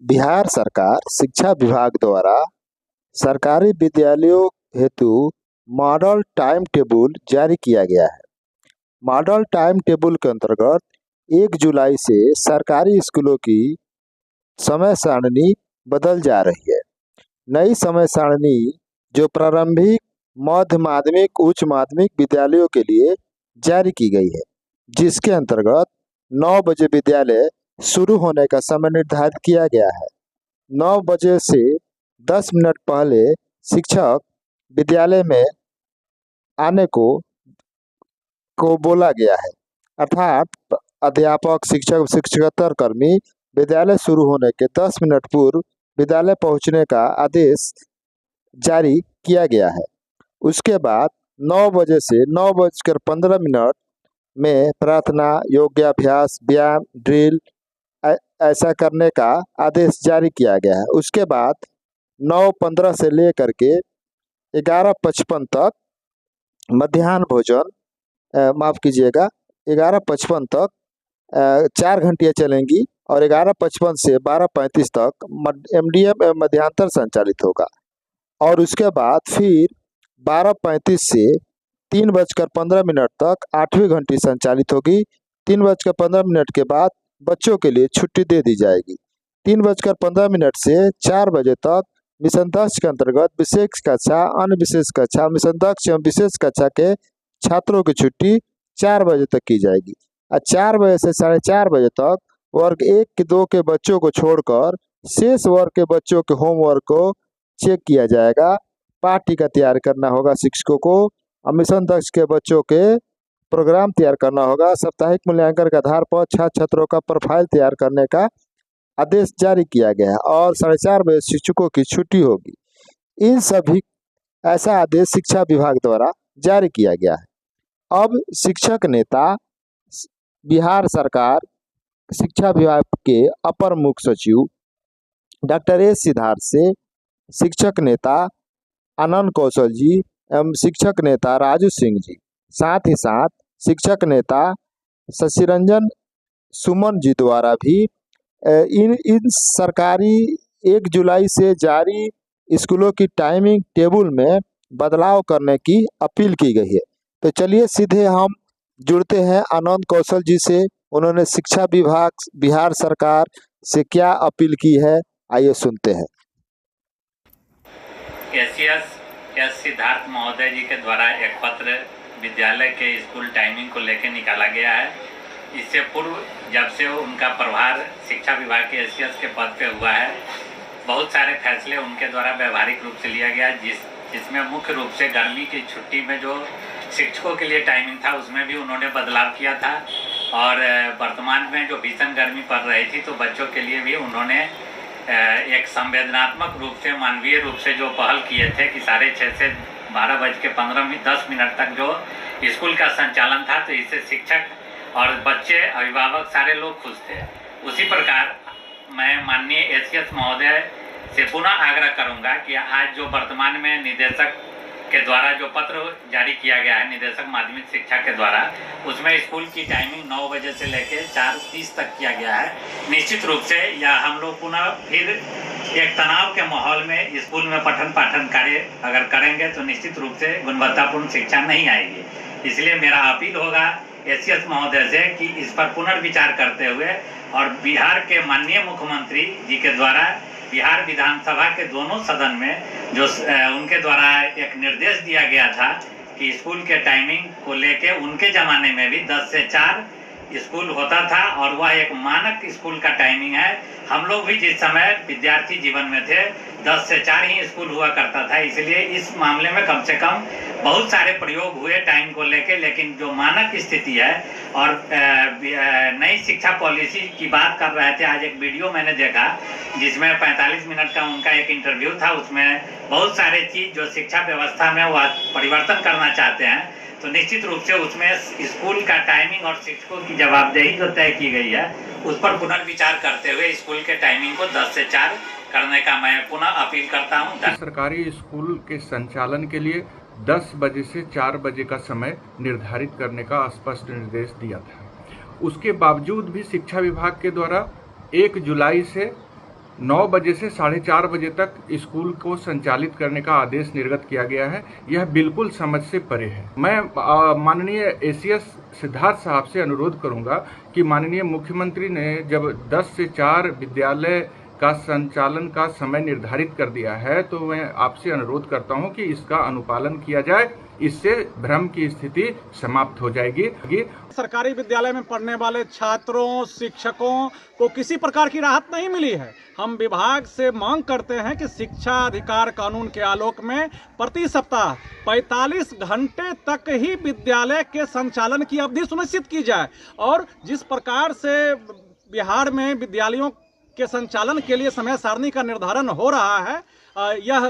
बिहार सरकार शिक्षा विभाग द्वारा सरकारी विद्यालयों हेतु मॉडल टाइम टेबल जारी किया गया है। मॉडल टाइम टेबल के अंतर्गत 1 जुलाई से सरकारी स्कूलों की समय सारणी बदल जा रही है। नई समय सारणी जो प्रारंभिक, मध्य माध्यमिक, उच्च माध्यमिक विद्यालयों के लिए जारी की गई है, जिसके अंतर्गत 9 बजे विद्यालय शुरू होने का समय निर्धारित किया गया है। 9 बजे से 10 मिनट पहले शिक्षक विद्यालय में आने को बोला गया है, अर्थात अध्यापक, शिक्षक, शिक्षकेतर कर्मी विद्यालय शुरू होने के 10 मिनट पूर्व विद्यालय पहुंचने का आदेश जारी किया गया है। उसके बाद 9 बजे से 9:15 में प्रार्थना, योगाभ्यास, व्यायाम, ड्रिल ऐसा करने का आदेश जारी किया गया है। उसके बाद 9:15 से लेकर के 11:55 तक मध्याह्न भोजन, माफ़ कीजिएगा, 11:55 तक 4 घंटियाँ चलेंगी और 11:55 से 12:35 तक MDM मध्यांतर संचालित होगा और उसके बाद फिर 12:35 से 3:15 तक 8वीं घंटी संचालित होगी। 3:15 के बाद बच्चों के लिए छुट्टी दे दी जाएगी। 3:15 से 4 बजे तक मिशन दक्ष के अंतर्गत विशेष कक्षा, अन्य विशेष कक्षा, मिशन दक्ष एवं विशेष कक्षा के छात्रों की छुट्टी 4 बजे तक की जाएगी और 4 बजे से 4:30 बजे तक वर्ग 1 के 2 के बच्चों को छोड़कर शेष वर्ग के बच्चों के होमवर्क को चेक किया जाएगा। पाठ्य का तैयार करना होगा शिक्षकों को और मिशन दक्ष के बच्चों के प्रोग्राम तैयार करना होगा। साप्ताहिक मूल्यांकन के आधार पर छात्र छात्रों का प्रोफाइल तैयार करने का आदेश जारी किया गया है और 4:30 बजे शिक्षकों की छुट्टी होगी। इन सभी ऐसा आदेश शिक्षा विभाग द्वारा जारी किया गया है। अब शिक्षक नेता बिहार सरकार शिक्षा विभाग के अपर मुख्य सचिव डॉक्टर एस सिद्धार्थ से शिक्षक नेता आनंद कौशल जी एवं शिक्षक नेता राजू सिंह जी, साथ ही साथ शिक्षक नेता शशिरंजन सुमन जी द्वारा भी इन सरकारी 1 जुलाई से जारी स्कूलों की टाइमिंग टेबल में बदलाव करने की अपील की गई है। तो चलिए सीधे हम जुड़ते हैं आनंद कौशल जी से। उन्होंने शिक्षा विभाग बिहार सरकार से क्या अपील की है, आइए सुनते हैं। एस सिद्धार्थ महोदय जी के द्वारा एक पत्र विद्यालय के स्कूल टाइमिंग को लेकर निकाला गया है। इससे पूर्व जब से उनका प्रभार शिक्षा विभाग के एसीएस के पद पे हुआ है, बहुत सारे फैसले उनके द्वारा व्यवहारिक रूप से लिया गया, जिसमें मुख्य रूप से गर्मी की छुट्टी में जो शिक्षकों के लिए टाइमिंग था उसमें भी उन्होंने बदलाव किया था और वर्तमान में जो भीषण गर्मी पड़ रही थी तो बच्चों के लिए भी उन्होंने एक संवेदनात्मक रूप से, मानवीय रूप से जो पहल किए थे कि 6:30 से 12:10 तक जो स्कूल का संचालन था, तो इससे शिक्षक और बच्चे, अभिभावक सारे लोग खुश थे। उसी प्रकार मैं माननीय एसीएस महोदय से पुनः आग्रह करूंगा कि आज जो वर्तमान में निदेशक के द्वारा जो पत्र जारी किया गया है, निदेशक माध्यमिक शिक्षा के द्वारा, उसमें स्कूल की टाइमिंग 9 बजे से लेकर 4:30 तक किया गया है। निश्चित रूप से या हम लोग पुनः फिर एक तनाव के माहौल में स्कूल में पठन पाठन कार्य अगर करेंगे तो निश्चित रूप से गुणवत्तापूर्ण शिक्षा नहीं आएगी। इसलिए मेरा अपील होगा एसीएस महोदय से कि इस पर पुनर्विचार करते हुए और बिहार के माननीय मुख्यमंत्री जी के द्वारा बिहार विधानसभा के दोनों सदन में जो उनके द्वारा एक निर्देश दिया गया था कि स्कूल के टाइमिंग को लेके उनके ज़माने में भी 10 से 4 स्कूल होता था और वह एक मानक स्कूल का टाइमिंग है। हम लोग भी जिस समय विद्यार्थी जीवन में थे 10 से 4 ही स्कूल हुआ करता था, इसलिए इस मामले में कम से कम बहुत सारे प्रयोग हुए टाइम को लेके, लेकिन जो मानक स्थिति है और नई शिक्षा पॉलिसी की बात कर रहे थे। आज एक वीडियो मैंने देखा जिसमें 45 मिनट का उनका एक इंटरव्यू था, उसमें बहुत सारे चीज़ जो शिक्षा व्यवस्था में वह परिवर्तन करना चाहते हैं, तो निश्चित रूप से उसमें स्कूल का टाइमिंग और शिक्षकों की जवाबदेही जो तय की गई है उस पर पुनर्विचार करते हुए स्कूल के टाइमिंग को 10 से 4 करने का मैं पुनः अपील करता हूं। सरकारी स्कूल के संचालन के लिए 10 बजे से 4 बजे का समय निर्धारित करने का स्पष्ट निर्देश दिया था। उसके बावजूद भी शिक्षा विभाग के द्वारा 1 जुलाई से 9 बजे से 4:30 बजे तक स्कूल को संचालित करने का आदेश निर्गत किया गया है। यह बिल्कुल समझ से परे है। मैं माननीय एसीएस सिद्धार्थ साहब से अनुरोध करूंगा कि माननीय मुख्यमंत्री ने जब 10 से 4 विद्यालय का संचालन का समय निर्धारित कर दिया है, तो मैं आपसे अनुरोध करता हूं कि इसका अनुपालन किया जाए। इससे भ्रम की स्थिति समाप्त हो जाएगी। सरकारी विद्यालय में पढ़ने वाले छात्रों, शिक्षकों को किसी प्रकार की राहत नहीं मिली है। हम विभाग से मांग करते हैं कि शिक्षा अधिकार कानून के आलोक में प्रति सप्ताह 45 घंटे तक ही विद्यालय के संचालन की अवधि सुनिश्चित की जाए और जिस प्रकार से बिहार में विद्यालयों के संचालन के लिए समय सारणी का निर्धारण हो रहा है, यह